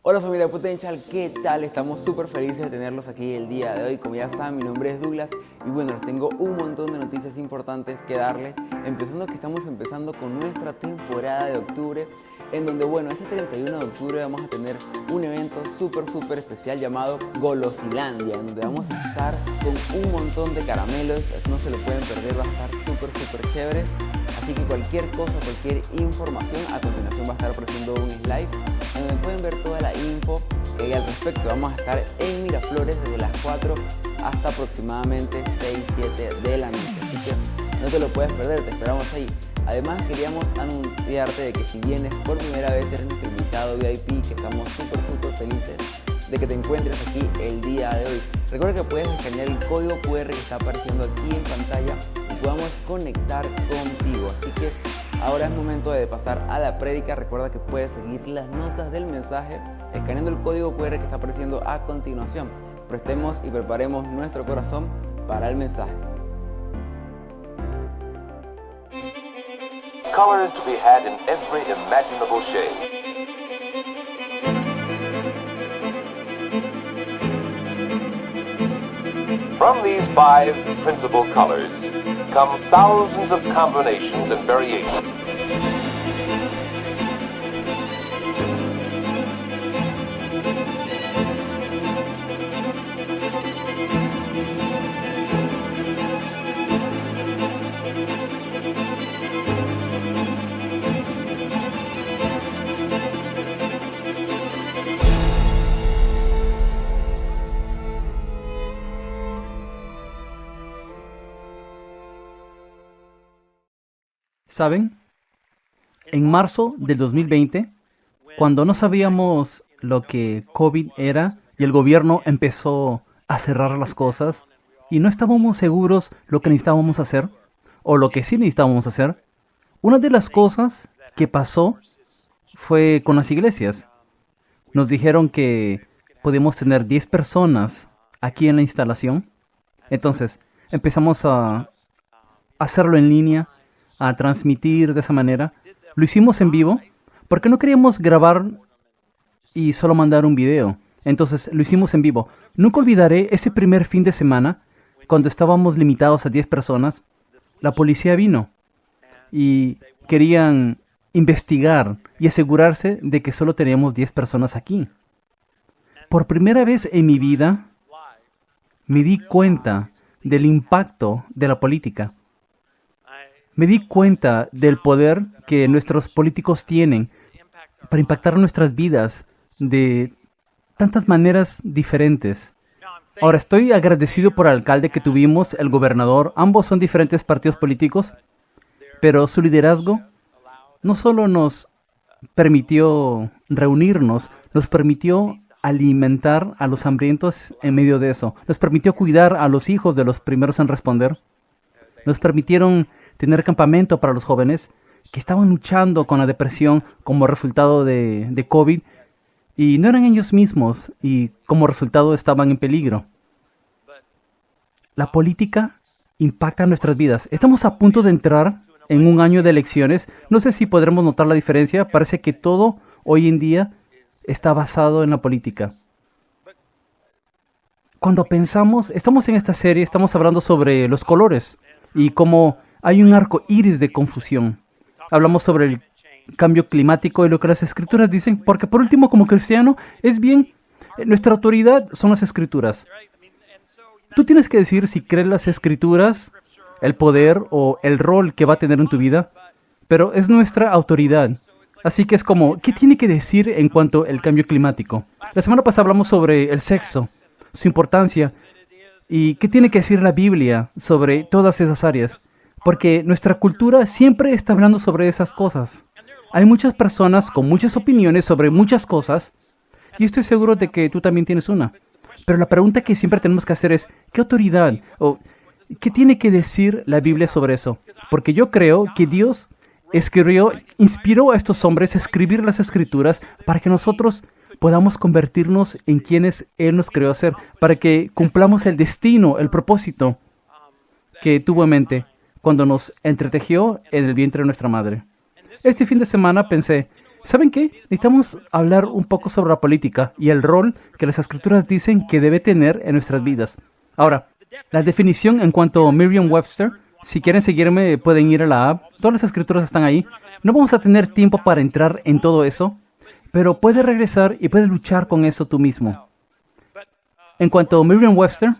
Hola familia Potential, ¿qué tal? Estamos súper felices de tenerlos aquí el día de hoy. Como ya saben, mi nombre es Douglas y bueno, les tengo un montón de noticias importantes que darles. Empezando que estamos empezando con nuestra temporada de octubre, en donde bueno, este 31 de octubre vamos a tener un evento súper especial llamado Golosilandia, en donde vamos a estar con un montón de caramelos, no se lo pueden perder, va a estar súper chévere. Así que cualquier cosa, cualquier información, a continuación va a estar apareciendo un slide en donde pueden ver toda la info que hay al respecto. Vamos a estar en Miraflores desde las 4 hasta aproximadamente 6-7 de la noche, así que no te lo puedes perder, te esperamos ahí. Además queríamos anunciarte de que si vienes por primera vez eres nuestro invitado VIP, que estamos súper felices de que te encuentres aquí el día de hoy. Recuerda que puedes escanear el código QR que está apareciendo aquí en pantalla y podamos conectar contigo. Así que ahora es momento de pasar a la prédica. Recuerda que puedes seguir las notas del mensaje escaneando el código QR que está apareciendo a continuación. Prestemos y preparemos nuestro corazón para el mensaje. Colors to be had in every imaginable shade. From these 5 principal colors come thousands of combinations and variations. ¿Saben? En marzo del 2020, cuando no sabíamos lo que COVID era y el gobierno empezó a cerrar las cosas y no estábamos seguros lo que necesitábamos hacer o lo que sí necesitábamos hacer, una de las cosas que pasó fue con las iglesias. Nos dijeron que podíamos tener 10 personas aquí en la instalación. Entonces empezamos a hacerlo en línea, a transmitir de esa manera. Lo hicimos en vivo porque no queríamos grabar y solo mandar un video. Entonces lo hicimos en vivo. Nunca olvidaré ese primer fin de semana cuando estábamos limitados a 10 personas. La policía vino y querían investigar y asegurarse de que solo teníamos 10 personas aquí. Por primera vez en mi vida me di cuenta del impacto de la política. Me di cuenta del poder que nuestros políticos tienen para impactar nuestras vidas de tantas maneras diferentes. Ahora, estoy agradecido por el alcalde que tuvimos, el gobernador. Ambos son diferentes partidos políticos, pero su liderazgo no solo nos permitió reunirnos, nos permitió alimentar a los hambrientos en medio de eso. Nos permitió cuidar a los hijos de los primeros en responder. Nos permitieron tener campamento para los jóvenes que estaban luchando con la depresión como resultado de COVID y no eran ellos mismos y como resultado estaban en peligro. La política impacta nuestras vidas. Estamos a punto de entrar en un año de elecciones. No sé si podremos notar la diferencia. Parece que todo hoy en día está basado en la política. cuando pensamos, estamos en esta serie, estamos hablando sobre los colores y cómo hay un arco iris de confusión. Hablamos sobre el cambio climático y lo que las escrituras dicen, porque por último, como cristiano, es bien, nuestra autoridad son las escrituras. Tú tienes que decir si crees las escrituras, el poder o el rol que va a tener en tu vida, pero es nuestra autoridad. Así que es como, ¿qué tiene que decir en cuanto al cambio climático? La semana pasada hablamos sobre el sexo, su importancia, y qué tiene que decir la Biblia sobre todas esas áreas, porque nuestra cultura siempre está hablando sobre esas cosas. Hay muchas personas con muchas opiniones sobre muchas cosas, y estoy seguro de que tú también tienes una. Pero la pregunta que siempre tenemos que hacer es, ¿qué autoridad o qué tiene que decir la Biblia sobre eso? Porque yo creo que Dios inspiró a estos hombres a escribir las escrituras para que nosotros podamos convertirnos en quienes Él nos creó ser, para que cumplamos el destino, el propósito que tuvo en mente cuando nos entretejió en el vientre de nuestra madre. Este fin de semana pensé, ¿saben qué? Necesitamos hablar un poco sobre la política y el rol que las escrituras dicen que debe tener en nuestras vidas. Ahora, la definición en cuanto a Merriam-Webster, si quieren seguirme, pueden ir a la app. Todas las escrituras están ahí. No vamos a tener tiempo para entrar en todo eso, pero puedes regresar y puedes luchar con eso tú mismo. En cuanto a Merriam-Webster,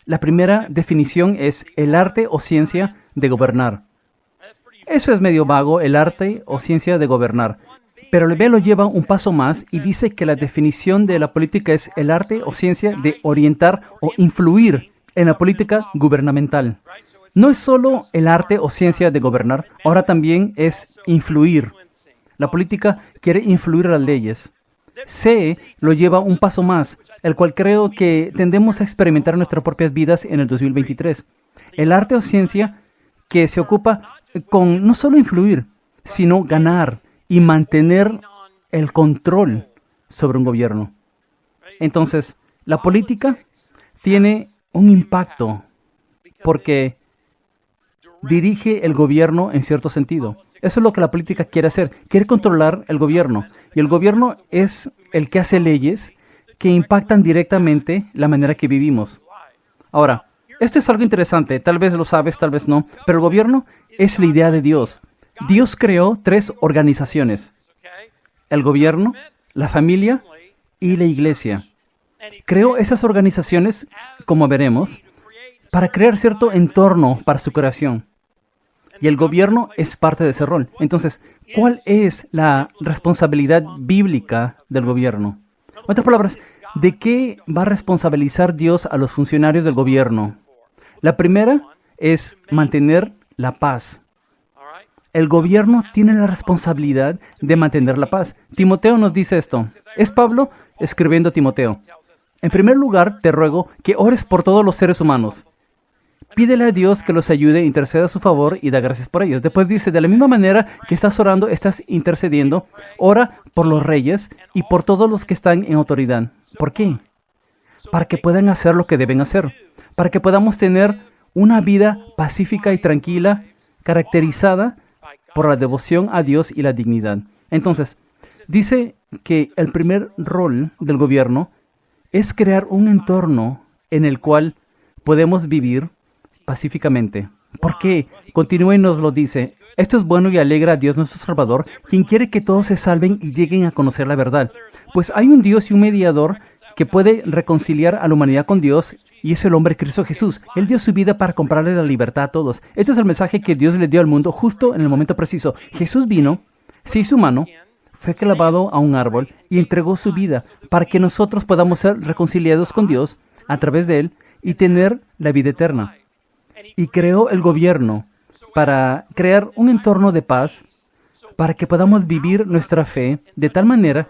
la primera definición es el arte o ciencia de gobernar. Eso es medio vago, el arte o ciencia de gobernar. Pero el B lo lleva un paso más y dice que la definición de la política es el arte o ciencia de orientar o influir en la política gubernamental. No es solo el arte o ciencia de gobernar, ahora también es influir. La política quiere influir a las leyes. C lo lleva un paso más, el cual creo que tendemos a experimentar en nuestras propias vidas en el 2023. El arte o ciencia que se ocupa con no solo influir, sino ganar y mantener el control sobre un gobierno. Entonces, la política tiene un impacto porque dirige el gobierno en cierto sentido. Eso es lo que la política quiere hacer. Quiere controlar el gobierno. Y el gobierno es el que hace leyes que impactan directamente la manera que vivimos. Ahora, esto es algo interesante. Tal vez lo sabes, tal vez no. Pero el gobierno es la idea de Dios. Dios creó 3 organizaciones: el gobierno, la familia y la iglesia. Creó esas organizaciones, como veremos, para crear cierto entorno para su creación. Y el gobierno es parte de ese rol. Entonces, ¿cuál es la responsabilidad bíblica del gobierno? En otras palabras, ¿de qué va a responsabilizar Dios a los funcionarios del gobierno? La primera es mantener la paz. El gobierno tiene la responsabilidad de mantener la paz. Timoteo nos dice esto. Es Pablo escribiendo a Timoteo. En primer lugar, te ruego que ores por todos los seres humanos. Pídele a Dios que los ayude, interceda a su favor y da gracias por ellos. Después dice, de la misma manera que estás orando, estás intercediendo, ora por los reyes y por todos los que están en autoridad. ¿Por qué? Para que puedan hacer lo que deben hacer. Para que podamos tener una vida pacífica y tranquila, caracterizada por la devoción a Dios y la dignidad. Entonces, dice que el primer rol del gobierno es crear un entorno en el cual podemos vivir pacíficamente. ¿Por qué? Continúa y nos lo dice. Esto es bueno y alegra a Dios nuestro Salvador, quien quiere que todos se salven y lleguen a conocer la verdad. Pues hay un Dios y un mediador que puede reconciliar a la humanidad con Dios, y es el hombre Cristo Jesús. Él dio su vida para comprarle la libertad a todos. Este es el mensaje que Dios le dio al mundo justo en el momento preciso. Jesús vino, se hizo humano, fue clavado a un árbol y entregó su vida para que nosotros podamos ser reconciliados con Dios a través de Él y tener la vida eterna. Y creó el gobierno para crear un entorno de paz, para que podamos vivir nuestra fe de tal manera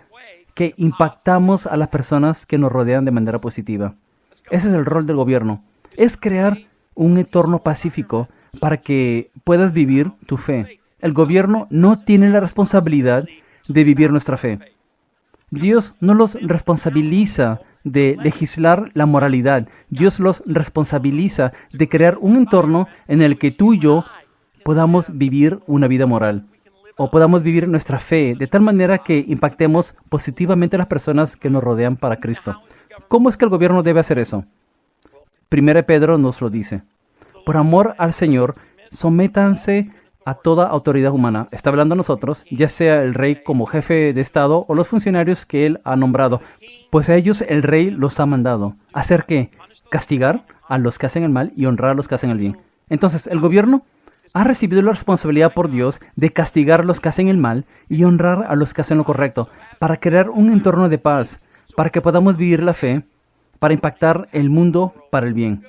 que impactamos a las personas que nos rodean de manera positiva. Ese es el rol del gobierno. Es crear un entorno pacífico para que puedas vivir tu fe. El gobierno no tiene la responsabilidad de vivir nuestra fe. Dios no los responsabiliza de legislar la moralidad. Dios los responsabiliza de crear un entorno en el que tú y yo podamos vivir una vida moral o podamos vivir nuestra fe de tal manera que impactemos positivamente a las personas que nos rodean para Cristo. ¿Cómo es que el gobierno debe hacer eso? 1 Pedro nos lo dice. Por amor al Señor, sométanse a toda autoridad humana. Está hablando a nosotros, ya sea el rey como jefe de Estado o los funcionarios que él ha nombrado. Pues a ellos el rey los ha mandado. ¿Hacer qué? Castigar a los que hacen el mal y honrar a los que hacen el bien. Entonces, el gobierno ha recibido la responsabilidad por Dios de castigar a los que hacen el mal y honrar a los que hacen lo correcto, para crear un entorno de paz, para que podamos vivir la fe, para impactar el mundo para el bien.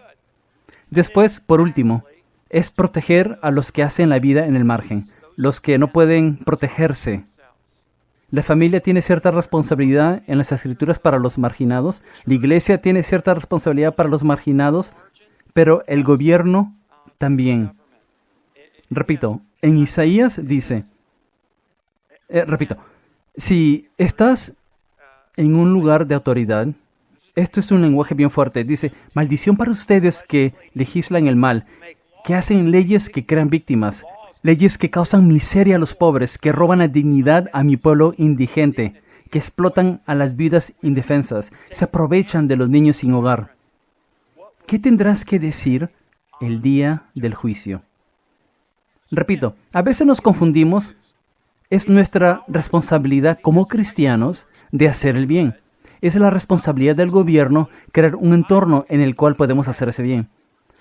Después, por último, es proteger a los que hacen la vida en el margen, los que no pueden protegerse. La familia tiene cierta responsabilidad en las Escrituras para los marginados, la iglesia tiene cierta responsabilidad para los marginados, pero el gobierno también. Repito, en Isaías dice, si estás en un lugar de autoridad, esto es un lenguaje bien fuerte, dice, maldición para ustedes que legislan el mal, que hacen leyes que crean víctimas, leyes que causan miseria a los pobres, que roban la dignidad a mi pueblo indigente, que explotan a las viudas indefensas, se aprovechan de los niños sin hogar. ¿Qué tendrás que decir el día del juicio? Repito, a veces nos confundimos. Es nuestra responsabilidad como cristianos de hacer el bien. Es la responsabilidad del gobierno crear un entorno en el cual podemos hacer ese bien.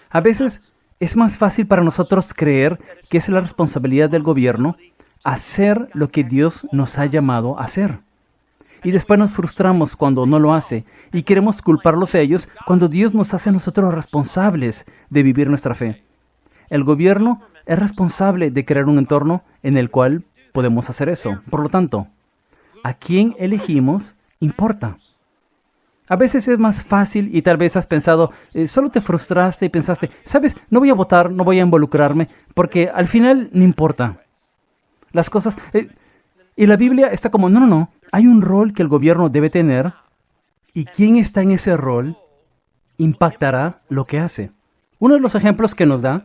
A veces es más fácil para nosotros creer que es la responsabilidad del gobierno hacer lo que Dios nos ha llamado a hacer. Y después nos frustramos cuando no lo hace y queremos culparlos a ellos cuando Dios nos hace a nosotros responsables de vivir nuestra fe. El gobierno es responsable de crear un entorno en el cual podemos hacer eso. Por lo tanto, a quién elegimos importa. A veces es más fácil y tal vez has pensado, solo te frustraste y pensaste, ¿sabes? No voy a votar, no voy a involucrarme, porque al final no importa. Las cosas... y la Biblia está como, no. Hay un rol que el gobierno debe tener y quien está en ese rol impactará lo que hace. Uno de los ejemplos que nos da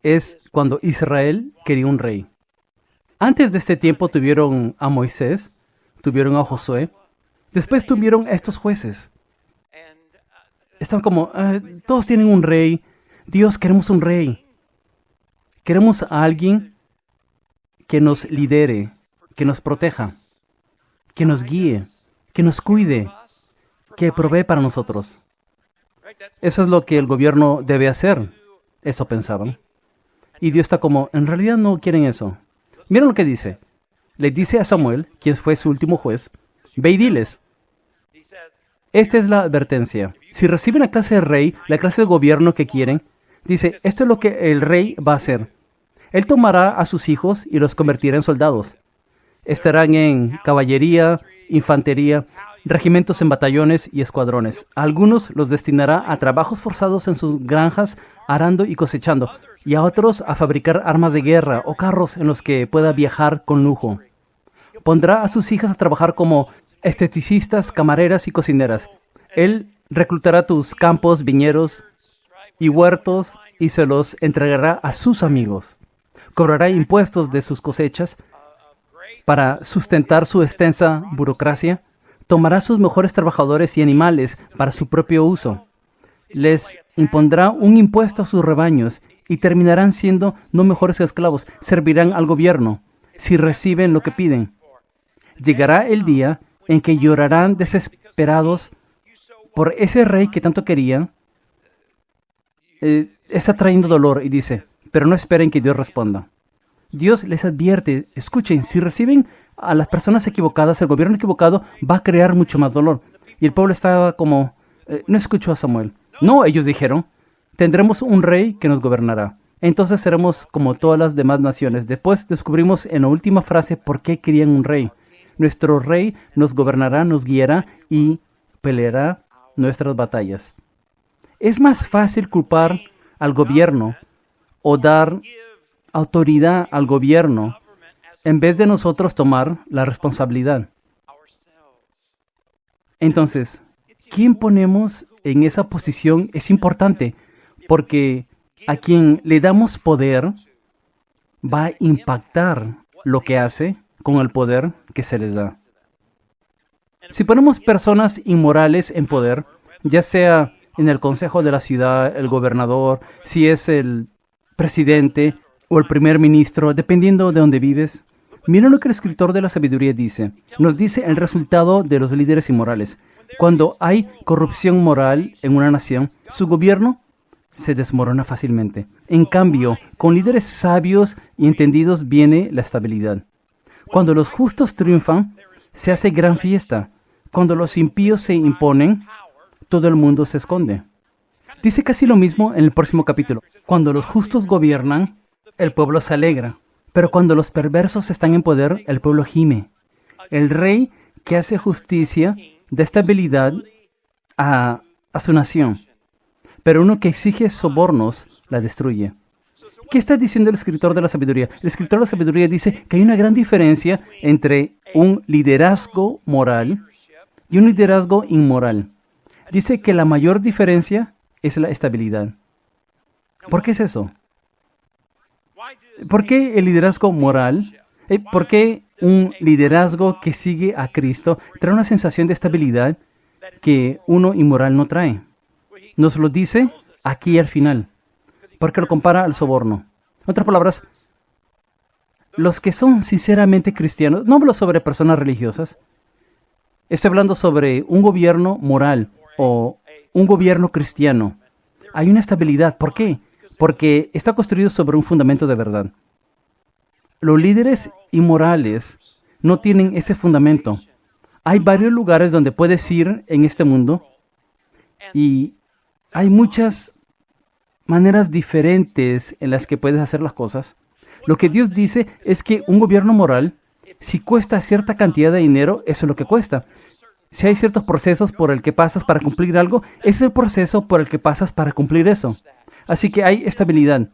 es cuando Israel quería un rey. Antes de este tiempo tuvieron a Moisés, tuvieron a Josué, después tuvieron a estos jueces. Están como, todos tienen un rey. Dios, queremos un rey. Queremos a alguien que nos lidere, que nos proteja, que nos guíe, que nos cuide, que provee para nosotros. Eso es lo que el gobierno debe hacer. Eso pensaban. Y Dios está como, en realidad no quieren eso. Miren lo que dice. Le dice a Samuel, quien fue su último juez, ve y diles. Esta es la advertencia. Si reciben la clase de rey, la clase de gobierno que quieren, dice, esto es lo que el rey va a hacer. Él tomará a sus hijos y los convertirá en soldados. Estarán en caballería, infantería, regimientos en batallones y escuadrones. A algunos los destinará a trabajos forzados en sus granjas, arando y cosechando, y a otros a fabricar armas de guerra o carros en los que pueda viajar con lujo. Pondrá a sus hijas a trabajar como esteticistas, camareras y cocineras. Él reclutará tus campos, viñedos y huertos y se los entregará a sus amigos. Cobrará impuestos de sus cosechas para sustentar su extensa burocracia. Tomará sus mejores trabajadores y animales para su propio uso. Les impondrá un impuesto a sus rebaños y terminarán siendo no mejores esclavos. Servirán al gobierno si reciben lo que piden. Llegará el día en que llorarán desesperados por ese rey que tanto querían. Está trayendo dolor y dice, pero no esperen que Dios responda. Dios les advierte, escuchen, si reciben a las personas equivocadas, el gobierno equivocado va a crear mucho más dolor. Y el pueblo estaba como, no escuchó a Samuel. No, ellos dijeron, tendremos un rey que nos gobernará. Entonces seremos como todas las demás naciones. Después descubrimos en la última frase por qué querían un rey. Nuestro rey nos gobernará, nos guiará y peleará nuestras batallas. Es más fácil culpar al gobierno o dar autoridad al gobierno en vez de nosotros tomar la responsabilidad. Entonces, ¿quién ponemos en esa posición? Es importante porque a quien le damos poder va a impactar lo que hace con el poder que se les da. Si ponemos personas inmorales en poder, ya sea en el consejo de la ciudad, el gobernador, si es el presidente o el primer ministro, dependiendo de dónde vives. Miren lo que el escritor de la sabiduría dice. Nos dice el resultado de los líderes inmorales. Cuando hay corrupción moral en una nación, su gobierno se desmorona fácilmente. En cambio, con líderes sabios y entendidos viene la estabilidad. Cuando los justos triunfan, se hace gran fiesta. Cuando los impíos se imponen, todo el mundo se esconde. Dice casi lo mismo en el próximo capítulo. Cuando los justos gobiernan, el pueblo se alegra. Pero cuando los perversos están en poder, el pueblo gime. El rey que hace justicia da estabilidad a su nación. Pero uno que exige sobornos la destruye. ¿Qué está diciendo el escritor de la sabiduría? El escritor de la sabiduría dice que hay una gran diferencia entre un liderazgo moral y un liderazgo inmoral. Dice que la mayor diferencia es la estabilidad. ¿Por qué es eso? ¿Por qué el liderazgo moral? ¿Por qué un liderazgo que sigue a Cristo trae una sensación de estabilidad que uno inmoral no trae? Nos lo dice aquí al final, porque lo compara al soborno. En otras palabras, los que son sinceramente cristianos, no hablo sobre personas religiosas, estoy hablando sobre un gobierno moral o un gobierno cristiano. Hay una estabilidad. ¿Por qué? Porque está construido sobre un fundamento de verdad. Los líderes inmorales no tienen ese fundamento. Hay varios lugares donde puedes ir en este mundo y hay muchas maneras diferentes en las que puedes hacer las cosas. Lo que Dios dice es que un gobierno moral, si cuesta cierta cantidad de dinero, eso es lo que cuesta. Si hay ciertos procesos por el que pasas para cumplir algo, ese es el proceso por el que pasas para cumplir eso. Así que hay estabilidad.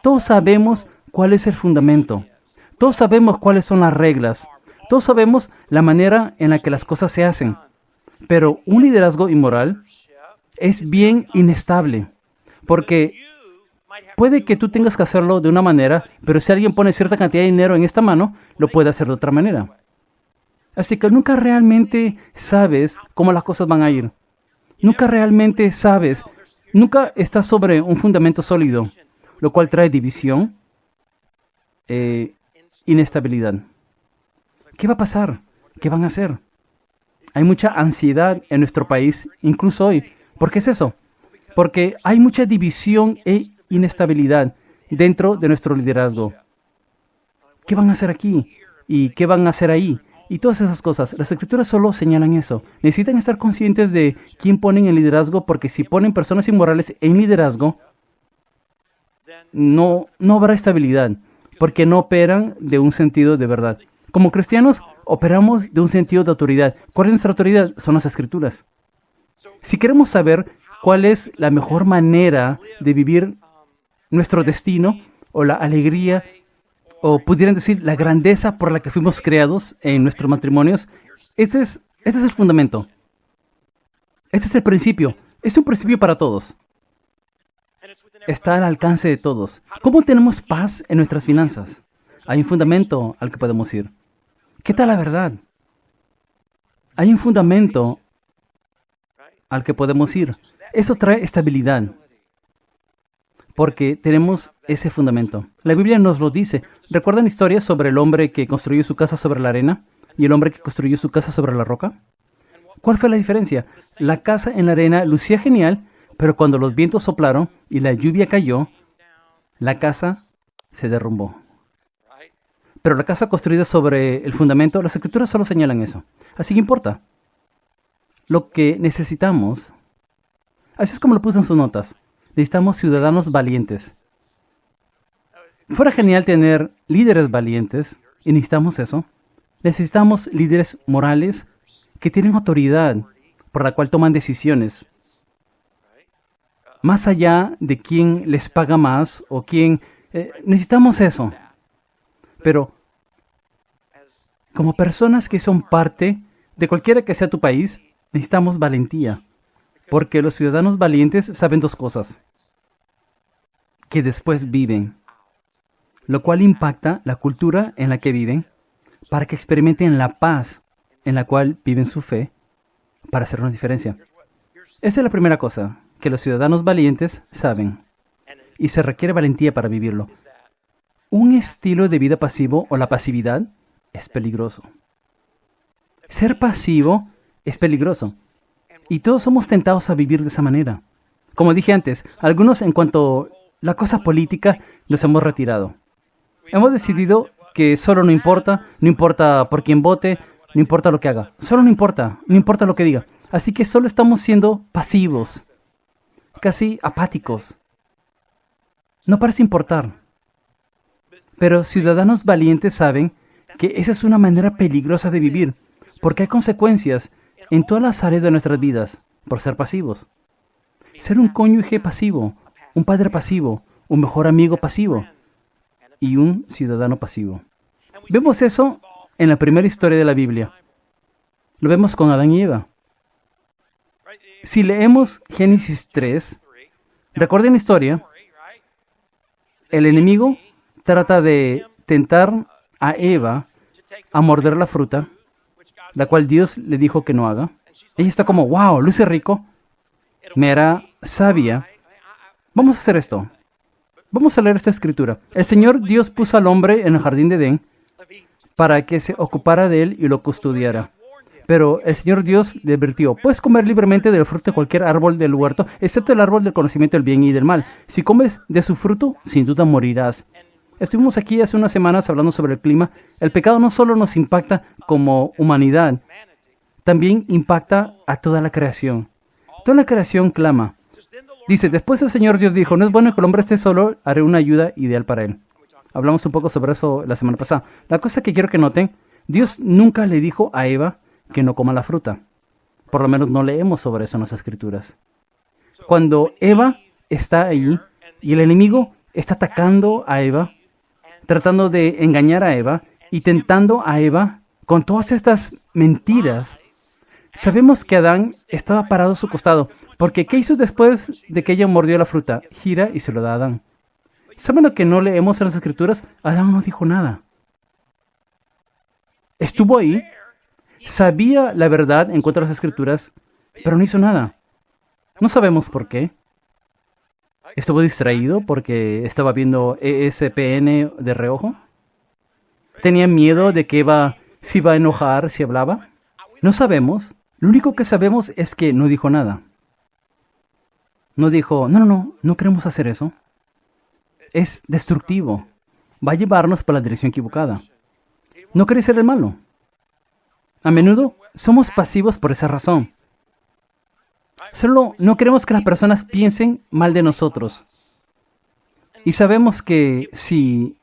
Todos sabemos cuál es el fundamento. Todos sabemos cuáles son las reglas. Todos sabemos la manera en la que las cosas se hacen. Pero un liderazgo inmoral es bien inestable. Porque puede que tú tengas que hacerlo de una manera, pero si alguien pone cierta cantidad de dinero en esta mano, lo puede hacer de otra manera. Así que nunca realmente sabes cómo las cosas van a ir. Nunca realmente sabes. Nunca estás sobre un fundamento sólido, lo cual trae división, inestabilidad. ¿Qué va a pasar? ¿Qué van a hacer? Hay mucha ansiedad en nuestro país, incluso hoy. ¿Por qué es eso? Porque hay mucha división e inestabilidad dentro de nuestro liderazgo. ¿Qué van a hacer aquí? ¿Y qué van a hacer ahí? Y todas esas cosas. Las escrituras solo señalan eso. Necesitan estar conscientes de quién ponen en liderazgo, porque si ponen personas inmorales en liderazgo, no habrá estabilidad, porque no operan de un sentido de verdad. Como cristianos, operamos de un sentido de autoridad. ¿Cuál es nuestra autoridad? Son las escrituras. Si queremos saber cuál es la mejor manera de vivir nuestro destino o la alegría, o pudieran decir la grandeza por la que fuimos creados en nuestros matrimonios, este es el fundamento. Este es el principio. Es un principio para todos. Está al alcance de todos. ¿Cómo tenemos paz en nuestras finanzas? Hay un fundamento al que podemos ir. ¿Qué tal la verdad? Hay un fundamento al que podemos ir. Eso trae estabilidad, porque tenemos ese fundamento. La Biblia nos lo dice. ¿Recuerdan historias sobre el hombre que construyó su casa sobre la arena y el hombre que construyó su casa sobre la roca? ¿Cuál fue la diferencia? La casa en la arena lucía genial, pero cuando los vientos soplaron y la lluvia cayó, la casa se derrumbó. Pero la casa construida sobre el fundamento, las escrituras solo señalan eso. Así que importa. Lo que necesitamos, así es como lo puse en sus notas, necesitamos ciudadanos valientes. Fuera genial tener líderes valientes, y necesitamos eso. Necesitamos líderes morales que tienen autoridad por la cual toman decisiones. Más allá de quién les paga más o quién... necesitamos eso. Pero como personas que son parte de cualquiera que sea tu país, necesitamos valentía. Porque los ciudadanos valientes saben dos cosas que después viven, lo cual impacta la cultura en la que viven para que experimenten la paz en la cual viven su fe para hacer una diferencia. Esta es la primera cosa que los ciudadanos valientes saben, y se requiere valentía para vivirlo. Un estilo de vida pasivo o la pasividad es peligroso. Ser pasivo es peligroso, y todos somos tentados a vivir de esa manera. Como dije antes, algunos en cuanto a la cosa política nos hemos retirado. Hemos decidido que solo no importa por quién vote, no importa lo que haga, solo no importa lo que diga. Así que solo estamos siendo pasivos, casi apáticos. No parece importar. Pero ciudadanos valientes saben que esa es una manera peligrosa de vivir, porque hay consecuencias en todas las áreas de nuestras vidas por ser pasivos. Ser un cónyuge pasivo, un padre pasivo, un mejor amigo pasivo y un ciudadano pasivo. Vemos eso en la primera historia de la Biblia. Lo vemos con Adán y Eva. Si leemos Génesis 3, recuerden la historia, el enemigo trata de tentar a Eva a morder la fruta, la cual Dios le dijo que no haga. Ella está como, wow, luce rico, me hará sabia. Vamos a hacer esto. Vamos a leer esta escritura. El Señor Dios puso al hombre en el jardín de Edén para que se ocupara de él y lo custodiara. Pero el Señor Dios le advirtió, puedes comer libremente del fruto de cualquier árbol del huerto, excepto el árbol del conocimiento del bien y del mal. Si comes de su fruto, sin duda morirás. Estuvimos aquí hace unas semanas hablando sobre el clima. El pecado no solo nos impacta como humanidad, también impacta a toda la creación. Toda la creación clama. Dice, después el Señor Dios dijo, no es bueno que el hombre esté solo, haré una ayuda ideal para él. Hablamos un poco sobre eso la semana pasada. La cosa que quiero que noten, Dios nunca le dijo a Eva que no coma la fruta. Por lo menos no leemos sobre eso en las Escrituras. Cuando Eva está ahí y el enemigo está atacando a Eva, tratando de engañar a Eva y tentando a Eva con todas estas mentiras, sabemos que Adán estaba parado a su costado, porque ¿qué hizo después de que ella mordió la fruta? Gira y se lo da a Adán. ¿Saben lo que no leemos en las Escrituras? Adán no dijo nada. Estuvo ahí, sabía la verdad en cuanto a las Escrituras, pero no hizo nada. No sabemos por qué. ¿Estuvo distraído porque estaba viendo ESPN de reojo? ¿Tenía miedo de que Eva se iba a enojar si hablaba? No sabemos. Lo único que sabemos es que no dijo nada. No dijo, no queremos hacer eso. Es destructivo. Va a llevarnos por la dirección equivocada. No quiere ser el malo. A menudo somos pasivos por esa razón. Solo no queremos que las personas piensen mal de nosotros. Y sabemos que si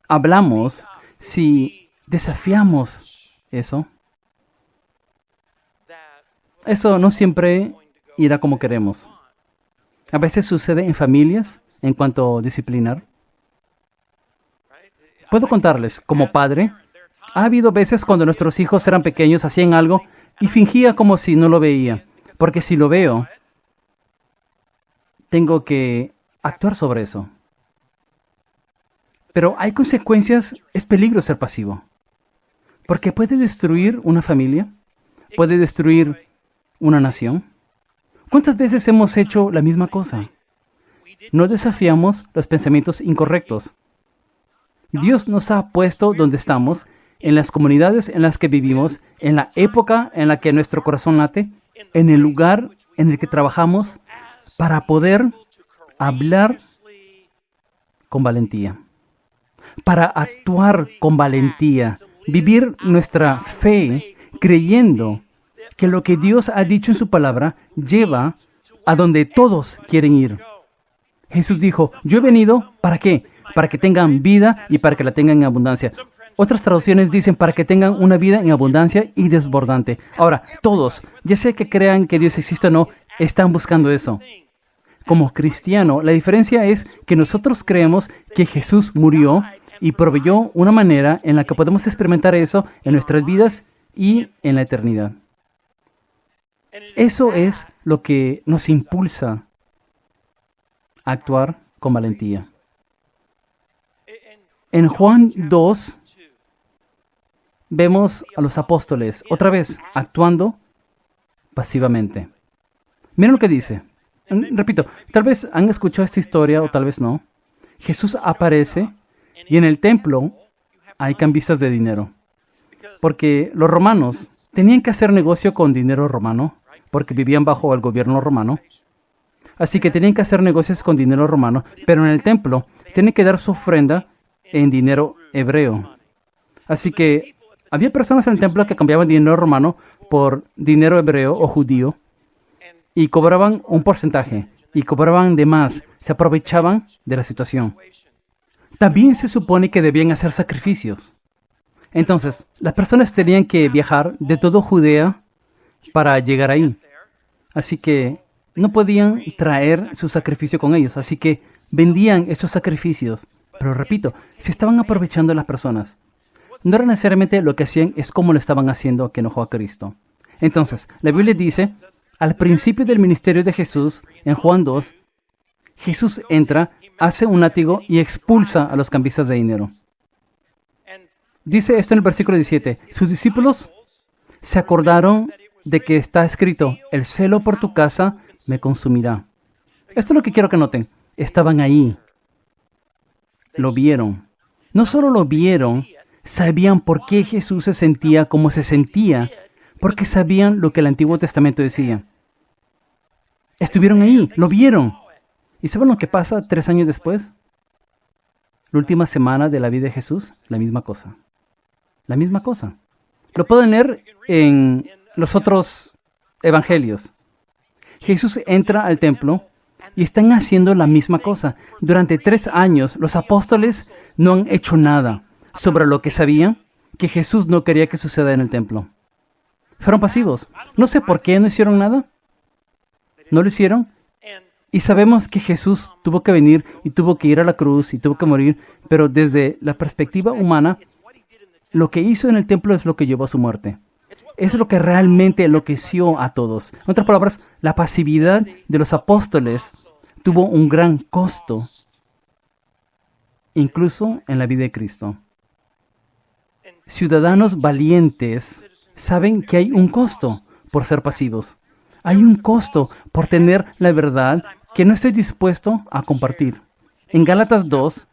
hablamos, si desafiamos eso no siempre irá como queremos. A veces sucede en familias en cuanto a disciplinar. Puedo contarles, como padre, ha habido veces cuando nuestros hijos eran pequeños, hacían algo y fingía como si no lo veía. Porque si lo veo, tengo que actuar sobre eso. Pero hay consecuencias, es peligro ser pasivo. Porque puede destruir una familia, puede destruir una nación. ¿Cuántas veces hemos hecho la misma cosa? No desafiamos los pensamientos incorrectos. Dios nos ha puesto donde estamos, en las comunidades en las que vivimos, en la época en la que nuestro corazón late, en el lugar en el que trabajamos, para poder hablar con valentía, para actuar con valentía, vivir nuestra fe creyendo que lo que Dios ha dicho en su palabra lleva a donde todos quieren ir. Jesús dijo, yo he venido, ¿para qué? Para que tengan vida y para que la tengan en abundancia. Otras traducciones dicen para que tengan una vida en abundancia y desbordante. Ahora, todos, ya sea que crean que Dios existe o no, están buscando eso. Como cristiano, la diferencia es que nosotros creemos que Jesús murió y proveyó una manera en la que podemos experimentar eso en nuestras vidas y en la eternidad. Eso es lo que nos impulsa a actuar con valentía. En Juan 2, vemos a los apóstoles, otra vez, actuando pasivamente. Miren lo que dice. Repito, tal vez han escuchado esta historia o tal vez no. Jesús aparece y en el templo hay cambistas de dinero. Porque los romanos tenían que hacer negocio con dinero romano, porque vivían bajo el gobierno romano. Así que tenían que hacer negocios con dinero romano, pero en el templo tienen que dar su ofrenda en dinero hebreo. Así que había personas en el templo que cambiaban dinero romano por dinero hebreo o judío y cobraban un porcentaje y cobraban de más, se aprovechaban de la situación. También se supone que debían hacer sacrificios. Entonces, las personas tenían que viajar de toda Judea para llegar ahí. Así que no podían traer su sacrificio con ellos. Así que vendían estos sacrificios. Pero repito, se estaban aprovechando de las personas. No era necesariamente lo que hacían, es cómo lo estaban haciendo que enojó a Cristo. Entonces, la Biblia dice, al principio del ministerio de Jesús, en Juan 2, Jesús entra, hace un látigo y expulsa a los cambistas de dinero. Dice esto en el versículo 17. Sus discípulos se acordaron de que está escrito, el celo por tu casa me consumirá. Esto es lo que quiero que noten. Estaban ahí. Lo vieron. No solo lo vieron, sabían por qué Jesús se sentía como se sentía, porque sabían lo que el Antiguo Testamento decía. Estuvieron ahí, lo vieron. ¿Y saben lo que pasa 3 años después? La última semana de la vida de Jesús, la misma cosa. La misma cosa. Lo pueden leer en los otros evangelios. Jesús entra al templo y están haciendo la misma cosa. Durante 3 años, los apóstoles no han hecho nada sobre lo que sabían que Jesús no quería que suceda en el templo. Fueron pasivos. No sé por qué no hicieron nada. No lo hicieron. Y sabemos que Jesús tuvo que venir y tuvo que ir a la cruz y tuvo que morir, pero desde la perspectiva humana, lo que hizo en el templo es lo que llevó a su muerte. Es lo que realmente enloqueció a todos. En otras palabras, la pasividad de los apóstoles tuvo un gran costo, incluso en la vida de Cristo. Ciudadanos valientes saben que hay un costo por ser pasivos. Hay un costo por tener la verdad que no estoy dispuesto a compartir. En Gálatas 2,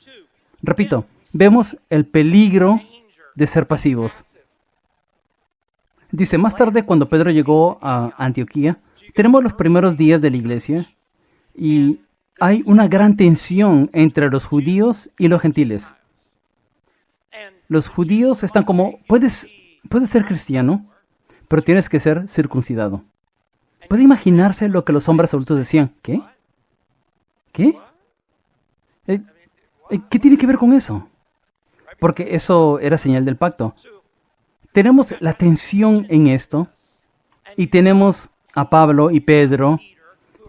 repito, vemos el peligro de ser pasivos. Dice, más tarde cuando Pedro llegó a Antioquía, tenemos los primeros días de la iglesia y hay una gran tensión entre los judíos y los gentiles. Los judíos están como, puedes ser cristiano, pero tienes que ser circuncidado. ¿Puede imaginarse lo que los hombres adultos decían? ¿Qué? ¿Qué? ¿Qué tiene que ver con eso? Porque eso era señal del pacto. Tenemos la tensión en esto y tenemos a Pablo y Pedro,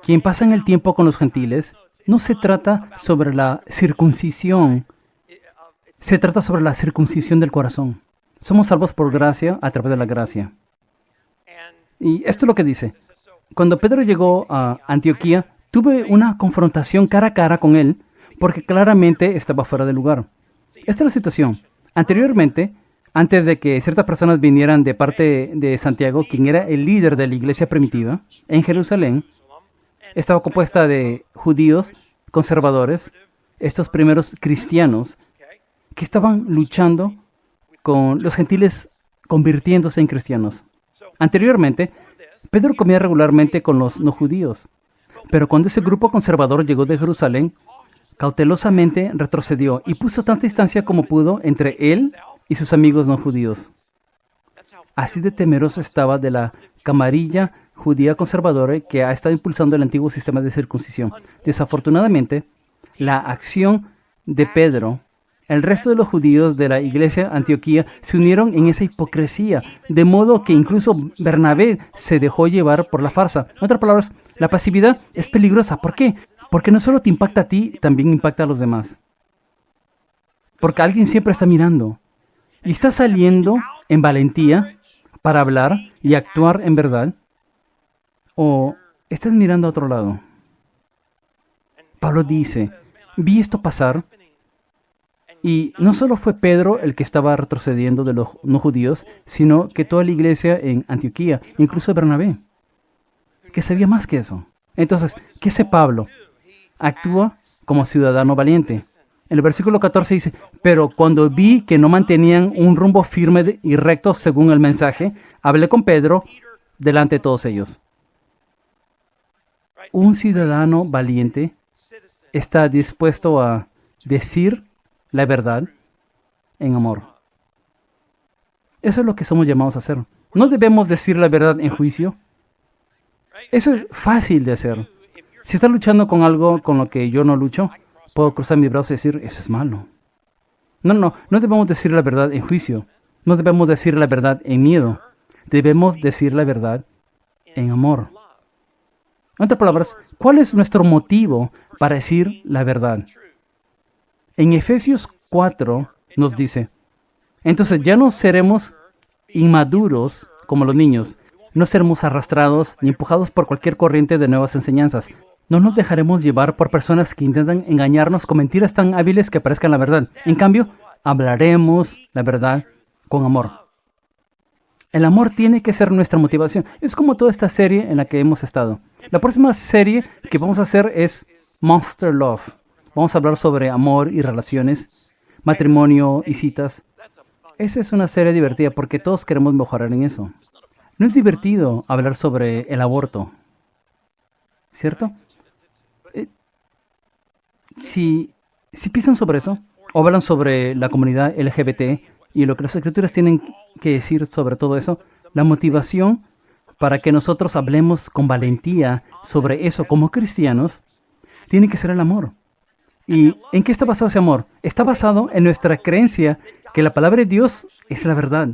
quien pasan el tiempo con los gentiles. No se trata sobre la circuncisión, se trata sobre la circuncisión del corazón. Somos salvos por gracia a través de la gracia. Y esto es lo que dice. Cuando Pedro llegó a Antioquía, tuve una confrontación cara a cara con él porque claramente estaba fuera de lugar. Esta es la situación. Anteriormente, antes de que ciertas personas vinieran de parte de Santiago, quien era el líder de la iglesia primitiva, en Jerusalén, estaba compuesta de judíos conservadores, estos primeros cristianos, que estaban luchando con los gentiles convirtiéndose en cristianos. Anteriormente, Pedro comía regularmente con los no judíos, pero cuando ese grupo conservador llegó de Jerusalén, cautelosamente retrocedió y puso tanta distancia como pudo entre él y sus amigos no judíos. Así de temeroso estaba de la camarilla judía conservadora que ha estado impulsando el antiguo sistema de circuncisión. Desafortunadamente, la acción de Pedro, el resto de los judíos de la iglesia Antioquía se unieron en esa hipocresía, de modo que incluso Bernabé se dejó llevar por la farsa. En otras palabras, la pasividad es peligrosa. ¿Por qué? Porque no solo te impacta a ti, también impacta a los demás. Porque alguien siempre está mirando. Y está saliendo en valentía para hablar y actuar en verdad. O estás mirando a otro lado. Pablo dice, vi esto pasar. Y no solo fue Pedro el que estaba retrocediendo de los no judíos, sino que toda la iglesia en Antioquía, incluso Bernabé, que sabía más que eso. Entonces, ¿qué hace Pablo? Actúa como ciudadano valiente. En el versículo 14 dice, pero cuando vi que no mantenían un rumbo firme y recto según el mensaje, hablé con Pedro delante de todos ellos. Un ciudadano valiente está dispuesto a decir la verdad en amor. Eso es lo que somos llamados a hacer. No debemos decir la verdad en juicio. Eso es fácil de hacer. Si estás luchando con algo con lo que yo no lucho, puedo cruzar mis brazos y decir, eso es malo. No debemos decir la verdad en juicio. No debemos decir la verdad en miedo. Debemos decir la verdad en amor. En otras palabras, ¿cuál es nuestro motivo para decir la verdad? En Efesios 4 nos dice, entonces ya no seremos inmaduros como los niños, no seremos arrastrados ni empujados por cualquier corriente de nuevas enseñanzas. No nos dejaremos llevar por personas que intentan engañarnos con mentiras tan hábiles que parezcan la verdad. En cambio, hablaremos la verdad con amor. El amor tiene que ser nuestra motivación. Es como toda esta serie en la que hemos estado. La próxima serie que vamos a hacer es Monster Love. Vamos a hablar sobre amor y relaciones, matrimonio y citas. Esa es una serie divertida porque todos queremos mejorar en eso. No es divertido hablar sobre el aborto, ¿cierto? Si piensan sobre eso, o hablan sobre la comunidad LGBT y lo que las escrituras tienen que decir sobre todo eso, la motivación para que nosotros hablemos con valentía sobre eso como cristianos, tiene que ser el amor. ¿Y en qué está basado ese amor? Está basado en nuestra creencia que la palabra de Dios es la verdad.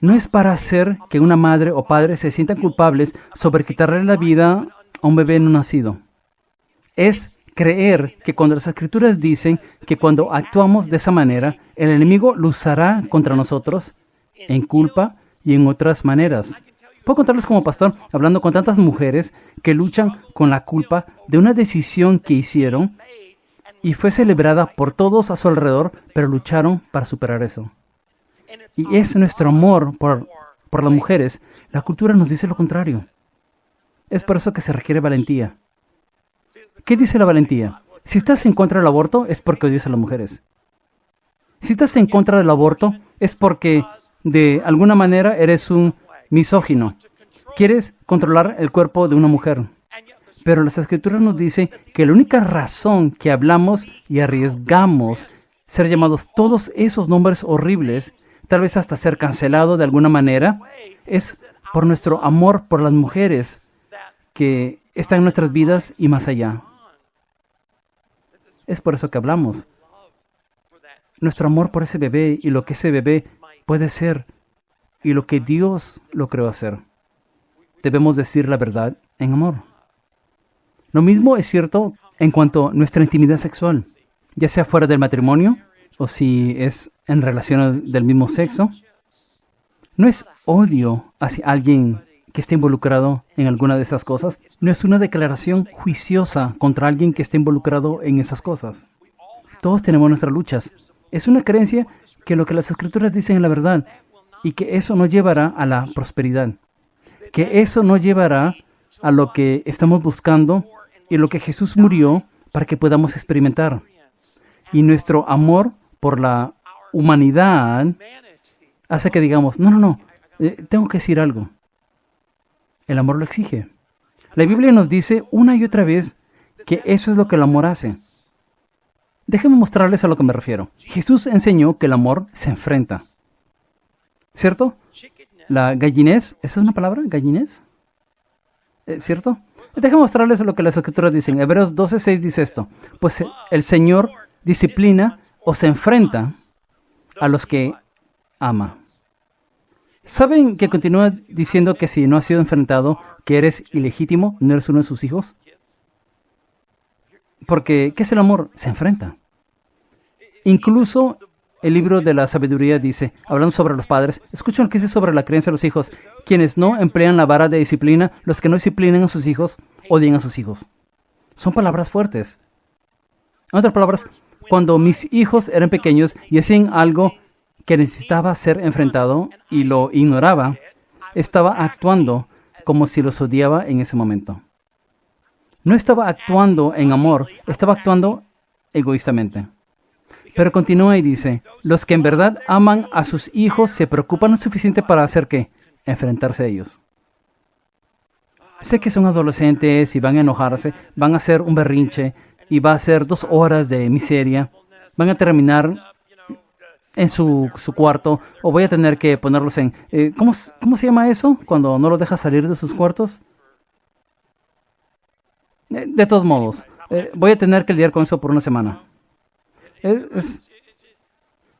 No es para hacer que una madre o padre se sientan culpables sobre quitarle la vida a un bebé no nacido. Es creer que cuando las escrituras dicen que cuando actuamos de esa manera, el enemigo lo usará contra nosotros en culpa y en otras maneras. Puedo contarles como pastor, hablando con tantas mujeres que luchan con la culpa de una decisión que hicieron y fue celebrada por todos a su alrededor, pero lucharon para superar eso. Y es nuestro amor por las mujeres. La cultura nos dice lo contrario. Es por eso que se requiere valentía. ¿Qué dice la valentía? Si estás en contra del aborto, es porque odias a las mujeres. Si estás en contra del aborto, es porque de alguna manera eres un misógino. Quieres controlar el cuerpo de una mujer. Pero las escrituras nos dicen que la única razón que hablamos y arriesgamos ser llamados todos esos nombres horribles, tal vez hasta ser cancelado de alguna manera, es por nuestro amor por las mujeres que están en nuestras vidas y más allá. Es por eso que hablamos. Nuestro amor por ese bebé y lo que ese bebé puede ser y lo que Dios lo creó hacer. Debemos decir la verdad en amor. Lo mismo es cierto en cuanto a nuestra intimidad sexual, ya sea fuera del matrimonio o si es en relaciones del mismo sexo. No es odio hacia alguien que esté involucrado en alguna de esas cosas. No es una declaración juiciosa contra alguien que esté involucrado en esas cosas. Todos tenemos nuestras luchas. Es una creencia que lo que las escrituras dicen es la verdad y que eso no llevará a la prosperidad. Que eso no llevará a lo que estamos buscando y lo que Jesús murió para que podamos experimentar. Y nuestro amor por la humanidad hace que digamos, no, tengo que decir algo. El amor lo exige. La Biblia nos dice una y otra vez que eso es lo que el amor hace. Déjenme mostrarles a lo que me refiero. Jesús enseñó que el amor se enfrenta. ¿Cierto? La gallinez, ¿esa es una palabra? ¿Gallinez? ¿Cierto? Déjenme mostrarles lo que las escrituras dicen. Hebreos 12:6 dice esto. Pues el Señor disciplina o se enfrenta a los que ama. ¿Saben que continúa diciendo que si no has sido enfrentado, que eres ilegítimo, no eres uno de sus hijos? Porque, ¿qué es el amor? Se enfrenta. Incluso el libro de la sabiduría dice, hablando sobre los padres, escuchen lo que dice sobre la creencia de los hijos. Quienes no emplean la vara de disciplina, los que no disciplinan a sus hijos, odian a sus hijos. Son palabras fuertes. En otras palabras, cuando mis hijos eran pequeños y hacían algo que necesitaba ser enfrentado y lo ignoraba, estaba actuando como si los odiaba en ese momento. No estaba actuando en amor, estaba actuando egoístamente. Pero continúa y dice, los que en verdad aman a sus hijos se preocupan lo suficiente para hacer ¿qué? Enfrentarse a ellos. Sé que son adolescentes y van a enojarse, van a hacer un berrinche y va a ser 2 horas de miseria. Van a terminar en su cuarto o voy a tener que ponerlos en... ¿cómo se llama eso? Cuando no los dejas salir de sus cuartos. De todos modos, voy a tener que lidiar con eso por una semana.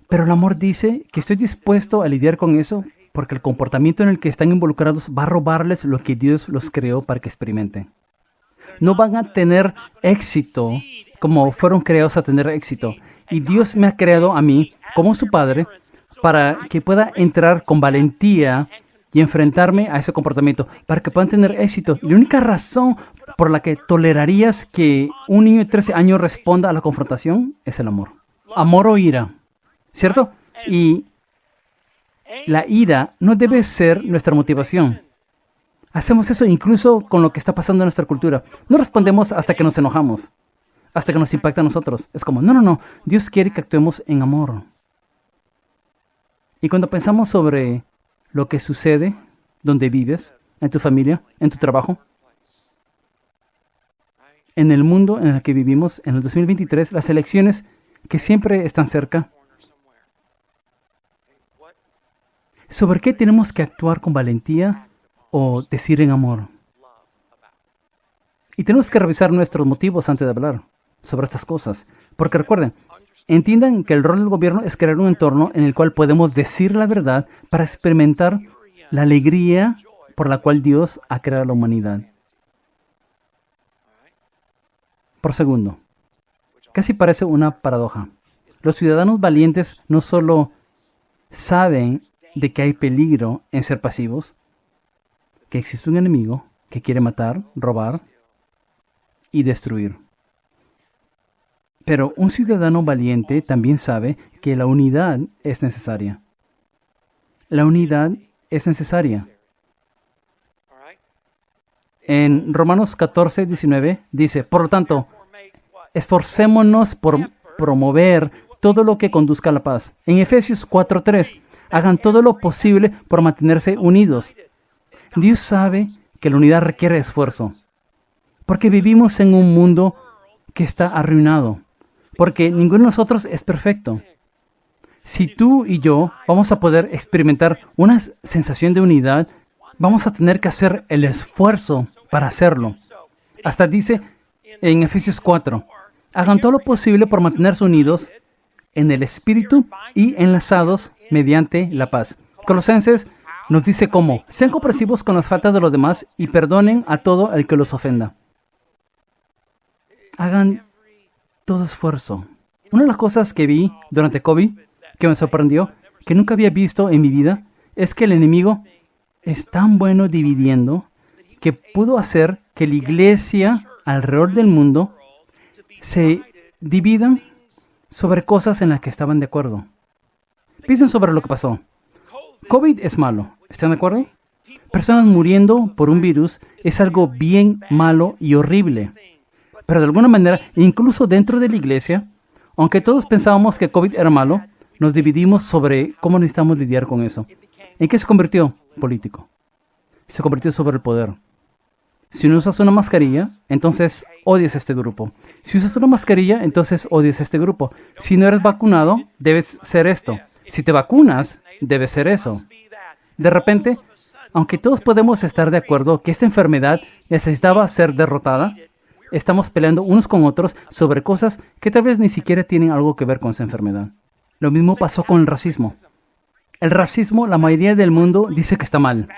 Pero el amor dice que estoy dispuesto a lidiar con eso porque el comportamiento en el que están involucrados va a robarles lo que Dios los creó para que experimenten. No van a tener éxito como fueron creados a tener éxito. Y Dios me ha creado a mí como su padre para que pueda entrar con valentía y enfrentarme a ese comportamiento, para que puedan tener éxito. Y la única razón por la que tolerarías que un niño de 13 años responda a la confrontación es el amor. Amor o ira, ¿cierto? Y la ira no debe ser nuestra motivación. Hacemos eso incluso con lo que está pasando en nuestra cultura. No respondemos hasta que nos enojamos, hasta que nos impacta a nosotros. Es como, no. Dios quiere que actuemos en amor. Y cuando pensamos sobre lo que sucede, donde vives, en tu familia, en tu trabajo, en el mundo en el que vivimos, en el 2023, las elecciones que siempre están cerca, ¿sobre qué tenemos que actuar con valentía o decir en amor? Y tenemos que revisar nuestros motivos antes de hablar sobre estas cosas. Porque recuerden, entiendan que el rol del gobierno es crear un entorno en el cual podemos decir la verdad para experimentar la alegría por la cual Dios ha creado a la humanidad. Por segundo, casi parece una paradoja. Los ciudadanos valientes no solo saben de que hay peligro en ser pasivos, que existe un enemigo que quiere matar, robar y destruir. Pero un ciudadano valiente también sabe que la unidad es necesaria. La unidad es necesaria. En Romanos 14:19 dice, por lo tanto, esforcémonos por promover todo lo que conduzca a la paz. En Efesios 4:3, hagan todo lo posible por mantenerse unidos. Dios sabe que la unidad requiere esfuerzo, porque vivimos en un mundo que está arruinado, porque ninguno de nosotros es perfecto. Si tú y yo vamos a poder experimentar una sensación de unidad, vamos a tener que hacer el esfuerzo para hacerlo. Hasta dice en Efesios 4, hagan todo lo posible por mantenerse unidos en el Espíritu y enlazados mediante la paz. Colosenses nos dice cómo, sean comprensivos con las faltas de los demás y perdonen a todo el que los ofenda. Hagan todo esfuerzo. Una de las cosas que vi durante COVID, que me sorprendió, que nunca había visto en mi vida, es que el enemigo es tan bueno dividiendo que pudo hacer que la iglesia alrededor del mundo se dividan sobre cosas en las que estaban de acuerdo. Piensen sobre lo que pasó. COVID es malo, ¿están de acuerdo? Personas muriendo por un virus es algo bien malo y horrible. Pero de alguna manera, incluso dentro de la iglesia, aunque todos pensábamos que COVID era malo, nos dividimos sobre cómo necesitamos lidiar con eso. ¿En qué se convirtió? Político. Se convirtió sobre el poder. Si no usas una mascarilla, entonces odias a este grupo. Si usas una mascarilla, entonces odias a este grupo. Si no eres vacunado, debes ser esto. Si te vacunas, debes ser eso. De repente, aunque todos podemos estar de acuerdo que esta enfermedad necesitaba ser derrotada, estamos peleando unos con otros sobre cosas que tal vez ni siquiera tienen algo que ver con esa enfermedad. Lo mismo pasó con el racismo. El racismo, la mayoría del mundo dice que está mal.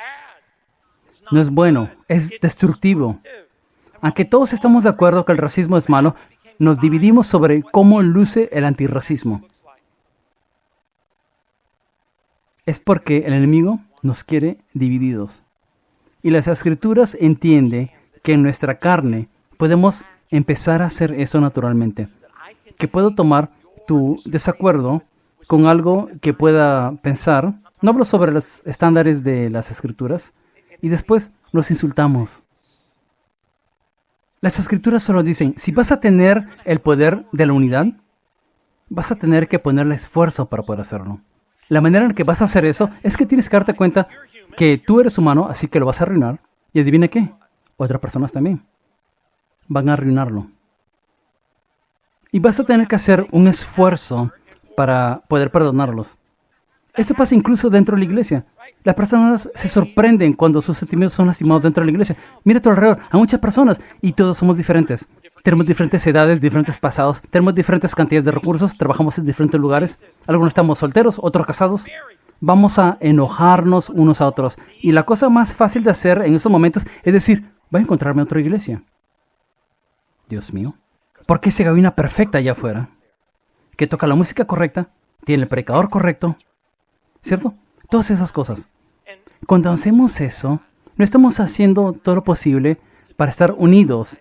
No es bueno, es destructivo. Aunque todos estamos de acuerdo que el racismo es malo, nos dividimos sobre cómo luce el antirracismo. Es porque el enemigo nos quiere divididos. Y las Escrituras entienden que en nuestra carne podemos empezar a hacer eso naturalmente. Que puedo tomar tu desacuerdo con algo que pueda pensar. No hablo sobre los estándares de las Escrituras. Y después nos insultamos. Las escrituras solo dicen, si vas a tener el poder de la unidad, vas a tener que ponerle esfuerzo para poder hacerlo. La manera en que vas a hacer eso es que tienes que darte cuenta que tú eres humano, así que lo vas a arruinar. Y adivina qué, otras personas también van a arruinarlo. Y vas a tener que hacer un esfuerzo para poder perdonarlos. Eso pasa incluso dentro de la iglesia. Las personas se sorprenden cuando sus sentimientos son lastimados dentro de la iglesia. Mira a tu alrededor, hay muchas personas y todos somos diferentes. Tenemos diferentes edades, diferentes pasados, tenemos diferentes cantidades de recursos, trabajamos en diferentes lugares. Algunos estamos solteros, otros casados. Vamos a enojarnos unos a otros. Y la cosa más fácil de hacer en esos momentos es decir, voy a encontrarme otra iglesia. Dios mío, ¿por qué esa gabina perfecta allá afuera? Que toca la música correcta, tiene el predicador correcto, ¿cierto? Todas esas cosas. Cuando hacemos eso, no estamos haciendo todo lo posible para estar unidos,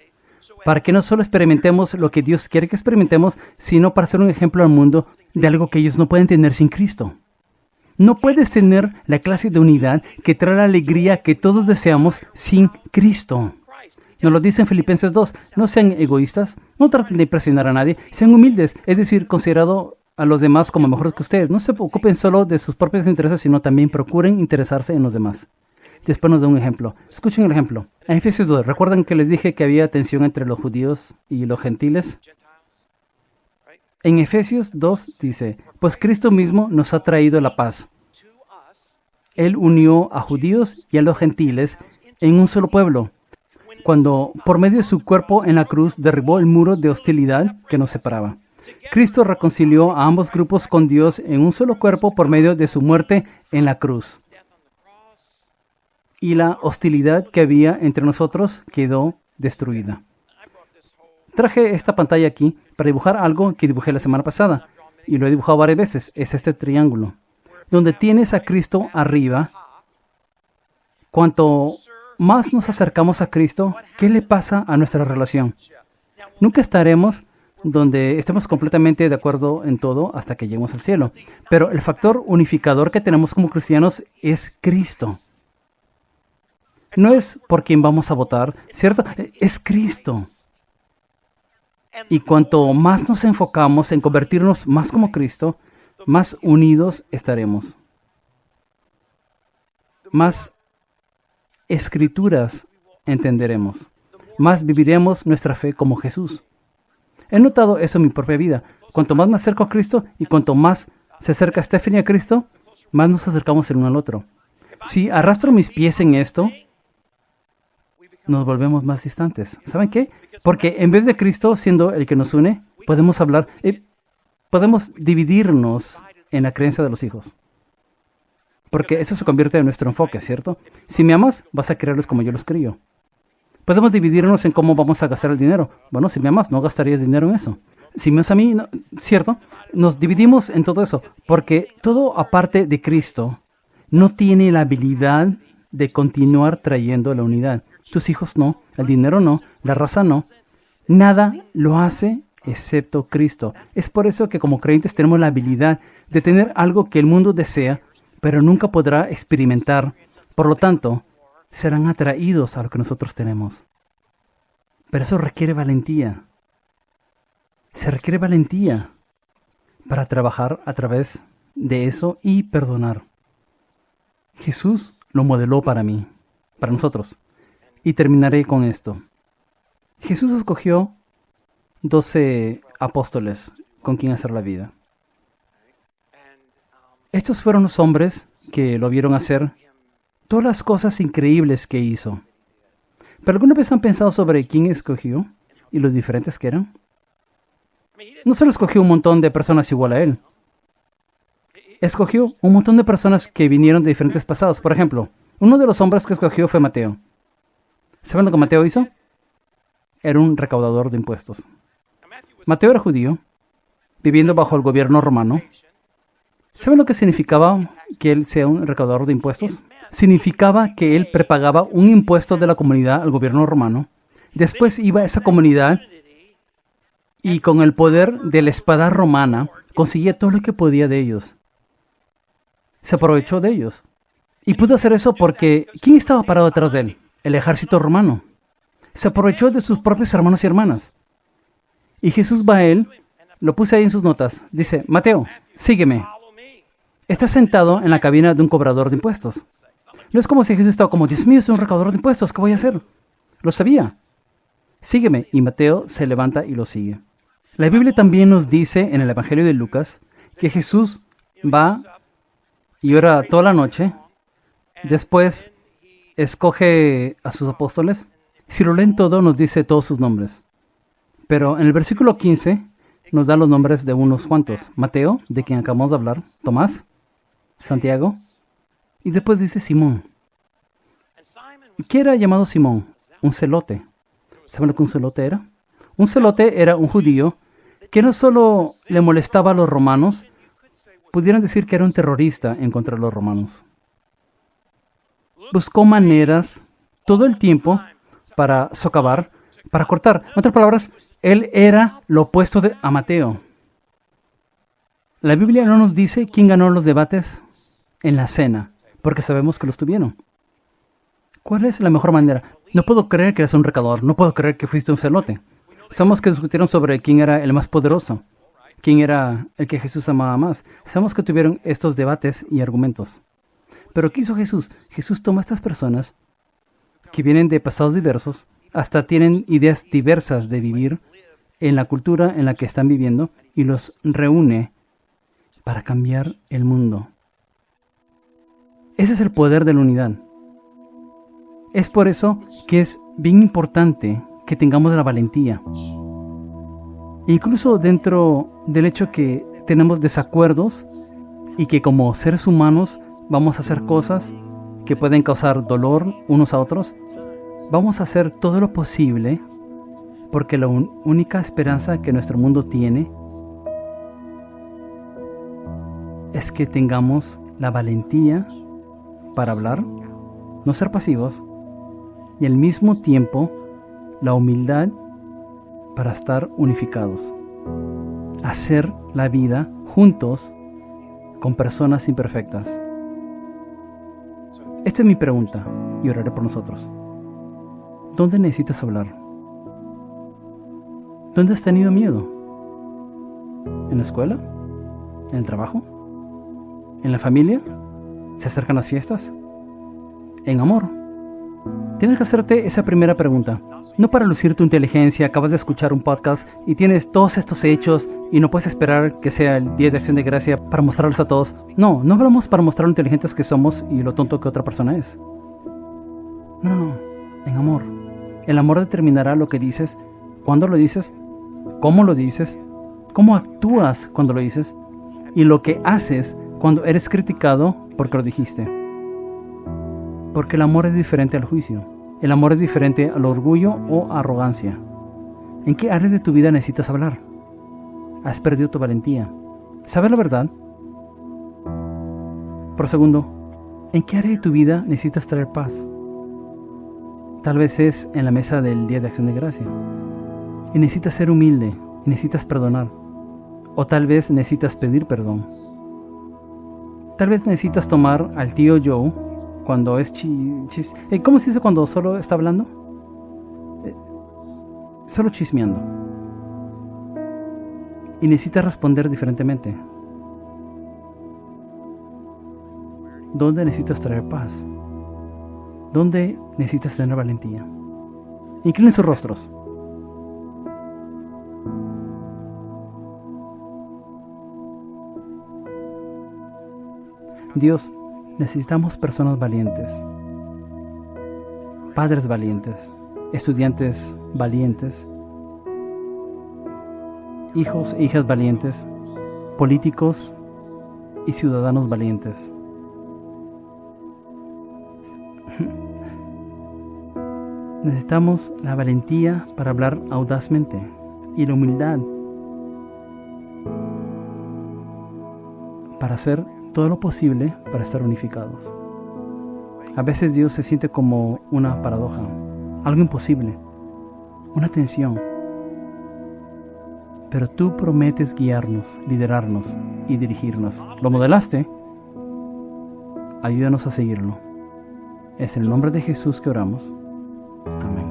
para que no solo experimentemos lo que Dios quiere que experimentemos, sino para ser un ejemplo al mundo de algo que ellos no pueden tener sin Cristo. No puedes tener la clase de unidad que trae la alegría que todos deseamos sin Cristo. Nos lo dice en Filipenses 2. No sean egoístas, no traten de impresionar a nadie, sean humildes, es decir, considerado a los demás como mejores que ustedes. No se ocupen solo de sus propios intereses, sino también procuren interesarse en los demás. Después nos da un ejemplo. Escuchen el ejemplo. En Efesios 2, ¿recuerdan que les dije que había tensión entre los judíos y los gentiles? En Efesios 2 dice, pues Cristo mismo nos ha traído la paz. Él unió a judíos y a los gentiles en un solo pueblo, cuando por medio de su cuerpo en la cruz derribó el muro de hostilidad que nos separaba. Cristo reconcilió a ambos grupos con Dios en un solo cuerpo por medio de su muerte en la cruz. Y la hostilidad que había entre nosotros quedó destruida. Traje esta pantalla aquí para dibujar algo que dibujé la semana pasada, y lo he dibujado varias veces. Es este triángulo, donde tienes a Cristo arriba. Cuanto más nos acercamos a Cristo, ¿qué le pasa a nuestra relación? Nunca estaremos donde estemos completamente de acuerdo en todo hasta que lleguemos al cielo. Pero el factor unificador que tenemos como cristianos es Cristo. No es por quien vamos a votar, ¿cierto? Es Cristo. Y cuanto más nos enfocamos en convertirnos más como Cristo, más unidos estaremos. Más escrituras entenderemos. Más viviremos nuestra fe como Jesús. He notado eso en mi propia vida. Cuanto más me acerco a Cristo y cuanto más se acerca Stephanie a Cristo, más nos acercamos el uno al otro. Si arrastro mis pies en esto, nos volvemos más distantes. ¿Saben qué? Porque en vez de Cristo siendo el que nos une, podemos hablar, podemos dividirnos en la creencia de los hijos. Porque eso se convierte en nuestro enfoque, ¿cierto? Si me amas, vas a quererlos como yo los crío. Podemos dividirnos en cómo vamos a gastar el dinero. Bueno, si me amas, no gastarías dinero en eso. Si me amas a mí, no, ¿cierto? Nos dividimos en todo eso, porque todo aparte de Cristo no tiene la habilidad de continuar trayendo la unidad. Tus hijos no, el dinero no, la raza no. Nada lo hace excepto Cristo. Es por eso que como creyentes tenemos la habilidad de tener algo que el mundo desea, pero nunca podrá experimentar. Por lo tanto, serán atraídos a lo que nosotros tenemos. Pero eso requiere valentía. Se requiere valentía para trabajar a través de eso y perdonar. Jesús lo modeló para mí, para nosotros. Y terminaré con esto. Jesús escogió 12 apóstoles con quien hacer la vida. Estos fueron los hombres que lo vieron hacer todas las cosas increíbles que hizo. ¿Pero alguna vez han pensado sobre quién escogió y los diferentes que eran? No solo escogió un montón de personas igual a él. Escogió un montón de personas que vinieron de diferentes pasados. Por ejemplo, uno de los hombres que escogió fue Mateo. ¿Saben lo que Mateo hizo? Era un recaudador de impuestos. Mateo era judío, viviendo bajo el gobierno romano. ¿Saben lo que significaba que él sea un recaudador de impuestos? Significaba que él prepagaba un impuesto de la comunidad al gobierno romano. Después iba a esa comunidad y con el poder de la espada romana conseguía todo lo que podía de ellos. Se aprovechó de ellos. Y pudo hacer eso porque ¿quién estaba parado detrás de él? El ejército romano. Se aprovechó de sus propios hermanos y hermanas. Y Jesús va a él, lo puse ahí en sus notas. Dice, Mateo, sígueme. Está sentado en la cabina de un cobrador de impuestos. No es como si Jesús estaba como, Dios mío, soy un recaudador de impuestos, ¿qué voy a hacer? Lo sabía. Sígueme. Y Mateo se levanta y lo sigue. La Biblia también nos dice en el Evangelio de Lucas que Jesús va y ora toda la noche. Después escoge a sus apóstoles. Si lo leen todo, nos dice todos sus nombres. Pero en el versículo 15 nos da los nombres de unos cuantos. Mateo, de quien acabamos de hablar. Tomás, Santiago. Y después dice Simón. ¿Y qué era llamado Simón? Un celote. ¿Saben lo que un celote era? Un celote era un judío que no solo le molestaba a los romanos, pudieran decir que era un terrorista en contra de los romanos. Buscó maneras todo el tiempo para socavar, para cortar. En otras palabras, él era lo opuesto a Mateo. La Biblia no nos dice quién ganó los debates en la cena, porque sabemos que los tuvieron. ¿Cuál es la mejor manera? No puedo creer que eres un recaudador, no puedo creer que fuiste un celote. Sabemos que discutieron sobre quién era el más poderoso, quién era el que Jesús amaba más. Sabemos que tuvieron estos debates y argumentos. Pero ¿qué hizo Jesús? Jesús toma a estas personas que vienen de pasados diversos, hasta tienen ideas diversas de vivir en la cultura en la que están viviendo, y los reúne para cambiar el mundo. Ese es el poder de la unidad. Es por eso que es bien importante que tengamos la valentía. Incluso dentro del hecho que tenemos desacuerdos y que como seres humanos vamos a hacer cosas que pueden causar dolor unos a otros, vamos a hacer todo lo posible porque la única esperanza que nuestro mundo tiene es que tengamos la valentía para hablar, no ser pasivos, y al mismo tiempo la humildad para estar unificados, hacer la vida juntos con personas imperfectas. Esta es mi pregunta y oraré por nosotros. ¿Dónde necesitas hablar? ¿Dónde has tenido miedo? ¿En la escuela? ¿En el trabajo? ¿En la familia? ¿Se acercan las fiestas? ¿En amor? Tienes que hacerte esa primera pregunta. No para lucir tu inteligencia, acabas de escuchar un podcast y tienes todos estos hechos y no puedes esperar que sea el Día de Acción de Gracia para mostrarlos a todos. No hablamos para mostrar lo inteligentes que somos y lo tonto que otra persona es. No, en amor. El amor determinará lo que dices, cuándo lo dices, cómo actúas cuando lo dices y lo que haces cuando eres criticado porque lo dijiste. Porque el amor es diferente al juicio. El amor es diferente al orgullo o arrogancia. ¿En qué áreas de tu vida necesitas hablar? ¿Has perdido tu valentía? ¿Sabes la verdad? Por segundo, ¿en qué área de tu vida necesitas traer paz? Tal vez es en la mesa del Día de Acción de Gracia. Y necesitas ser humilde, y necesitas perdonar. O tal vez necesitas pedir perdón. Tal vez necesitas tomar al tío Joe cuando es ¿cómo se dice cuando solo está hablando? Solo chismeando. Y necesitas responder diferentemente. ¿Dónde necesitas traer paz? ¿Dónde necesitas tener valentía? Inclinen sus rostros. Dios, necesitamos personas valientes, padres valientes, estudiantes valientes, hijos e hijas valientes, políticos y ciudadanos valientes. Necesitamos la valentía para hablar audazmente y la humildad para hacer todo lo posible para estar unificados. A veces Dios se siente como una paradoja, algo imposible, una tensión. Pero tú prometes guiarnos, liderarnos y dirigirnos. ¿Lo modelaste? Ayúdanos a seguirlo. Es en el nombre de Jesús que oramos. Amén.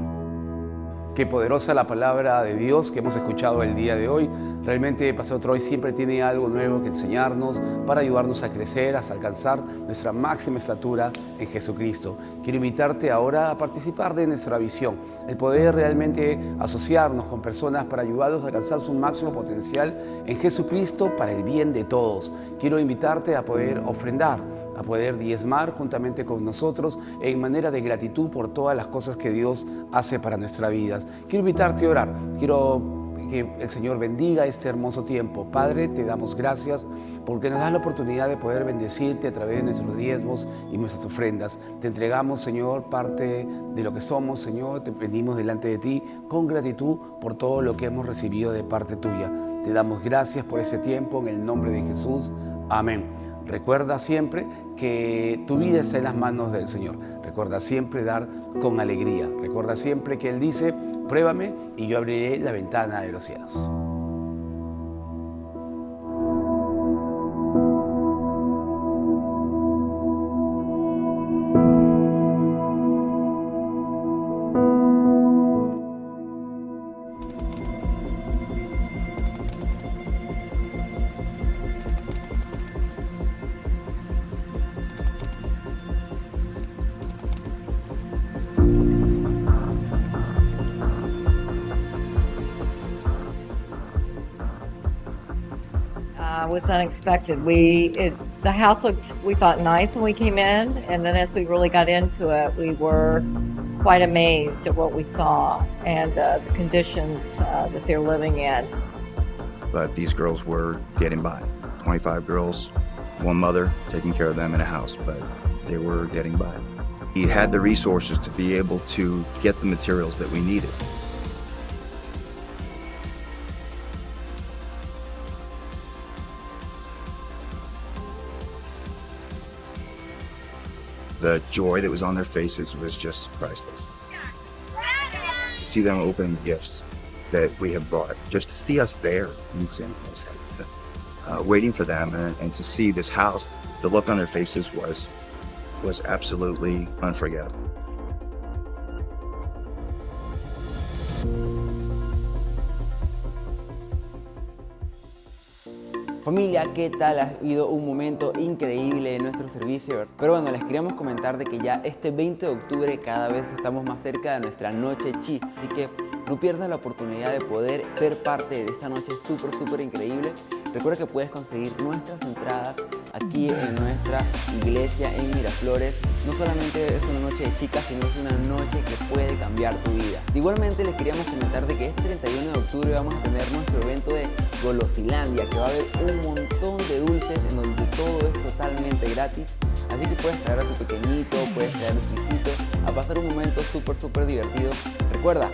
Qué poderosa la palabra de Dios que hemos escuchado el día de hoy. Realmente Pastor Troy siempre tiene algo nuevo que enseñarnos para ayudarnos a crecer, hasta alcanzar nuestra máxima estatura en Jesucristo. Quiero invitarte ahora a participar de nuestra visión, el poder realmente asociarnos con personas para ayudarlos a alcanzar su máximo potencial en Jesucristo para el bien de todos. Quiero invitarte a poder ofrendar, a poder diezmar juntamente con nosotros en manera de gratitud por todas las cosas que Dios hace para nuestras vidas. Quiero invitarte a orar, quiero que el Señor bendiga este hermoso tiempo. Padre, te damos gracias porque nos das la oportunidad de poder bendecirte a través de nuestros diezmos y nuestras ofrendas. Te entregamos, Señor, parte de lo que somos, Señor. Te pedimos delante de ti con gratitud por todo lo que hemos recibido de parte tuya. Te damos gracias por ese tiempo en el nombre de Jesús. Amén. Recuerda siempre que tu vida está en las manos del Señor. Recuerda siempre dar con alegría. Recuerda siempre que Él dice: pruébame y yo abriré la ventana de los cielos. Was unexpected. The house looked, we thought, nice when we came in, and then as we really got into it, we were quite amazed at what we saw and the conditions that they're living in. But these girls were getting by. 25 girls, one mother taking care of them in a house, but they were getting by. He had the resources to be able to get the materials that we needed. The joy that was on their faces was just priceless. To see them open gifts that we have brought, just to see us there in San Jose, waiting for them, and to see this house, the look on their faces was absolutely unforgettable. Familia, ¿qué tal? Ha habido un momento increíble en nuestro servicio. Pero bueno, les queríamos comentar de que ya este 20 de octubre cada vez estamos más cerca de nuestra Noche Chi. Así que no pierdas la oportunidad de poder ser parte de esta noche súper increíble. Recuerda que puedes conseguir nuestras entradas aquí en nuestra iglesia en Miraflores. No solamente es una noche de chicas, sino es una noche que puede cambiar tu vida. Igualmente les queríamos comentar de que este 31 de octubre vamos a tener nuestro evento de Golosilandia, que va a haber un montón de dulces en donde todo es totalmente gratis. Así que puedes traer a tu pequeñito, puedes traer a tu chiquito a pasar un momento súper divertido. Recuerda,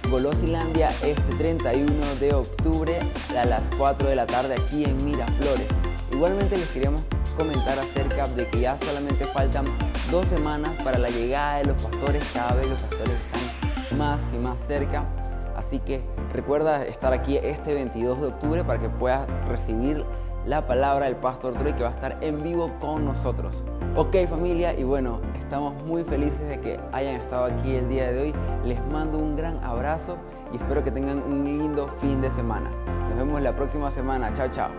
Golosilandia este 31 de octubre a las 4 de la tarde aquí en Miraflores. Igualmente les queríamos comentar acerca de que ya solamente faltan 2 semanas para la llegada de los pastores. Cada vez los pastores están más y más cerca. Así que recuerda estar aquí este 22 de octubre para que puedas recibir la palabra del Pastor Troy, que va a estar en vivo con nosotros. Ok, familia, y bueno, estamos muy felices de que hayan estado aquí el día de hoy. Les mando un gran abrazo y espero que tengan un lindo fin de semana. Nos vemos la próxima semana. Chao, chao.